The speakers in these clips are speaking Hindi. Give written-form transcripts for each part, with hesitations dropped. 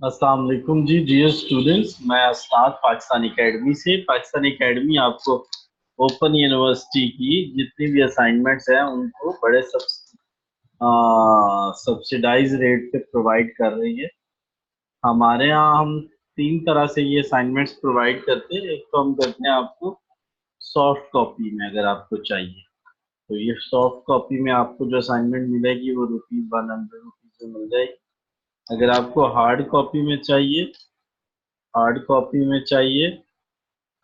अस्सलाम वालेकुम जी डियर स्टूडेंट्स। मैं अस्ताद पाकिस्तान एकेडमी से। पाकिस्तान एकेडमी आपको ओपन यूनिवर्सिटी की जितनी भी असाइनमेंट्स हैं उनको बड़े सब्सिडाइज रेट पे प्रोवाइड कर रही है। हमारे यहाँ हम तीन तरह से ये असाइनमेंट्स प्रोवाइड करते हैं। एक तो हम करते हैं आपको सॉफ्ट कॉपी में, अगर आपको चाहिए तो ये सॉफ्ट कॉपी में आपको जो असाइनमेंट मिलेगी वो ₹100 में मिल जाएगी। अगर आपको हार्ड कॉपी में चाहिए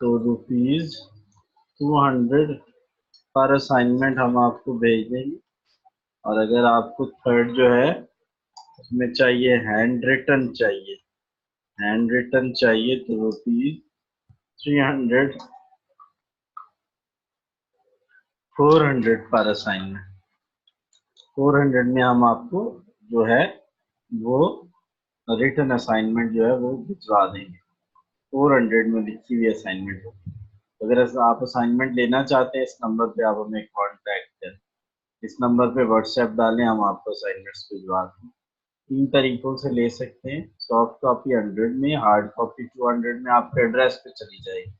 तो ₹200 पर असाइनमेंट हम आपको भेज देंगे। और अगर आपको थर्ड जो है उसमें चाहिए, हैंड रिटन चाहिए तो ₹300 400 पर असाइनमेंट। 400 में हम आपको जो है वो रिटन असाइनमेंट जो है वो भिजवा देंगे। 400 में लिखी हुई असाइनमेंट होगी। अगर आप असाइनमेंट लेना चाहते हैं इस नंबर पे आप हमें कांटेक्ट करें। इस नंबर पे व्हाट्सएप डालें, हम आपको असाइनमेंट्स भिजवा दें। तीन तरीकों से ले सकते हैं। सॉफ्ट कॉपी 100 में, हार्ड कॉपी 200 में आपके एड्रेस पे चली जाएगी।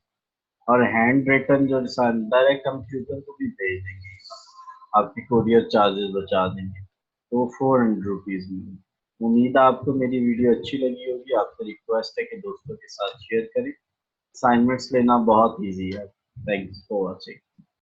और हैंड रिटन जो डायरेक्ट कंप्यूटर को भी भेज देंगे, आपके कोरियर चार्जेस बचा देंगे, तो ₹400 में। उम्मीद है आपको मेरी वीडियो अच्छी लगी होगी। आपसे रिक्वेस्ट है कि दोस्तों के साथ शेयर करें। असाइनमेंट्स लेना बहुत ईजी है। Thanks for watching.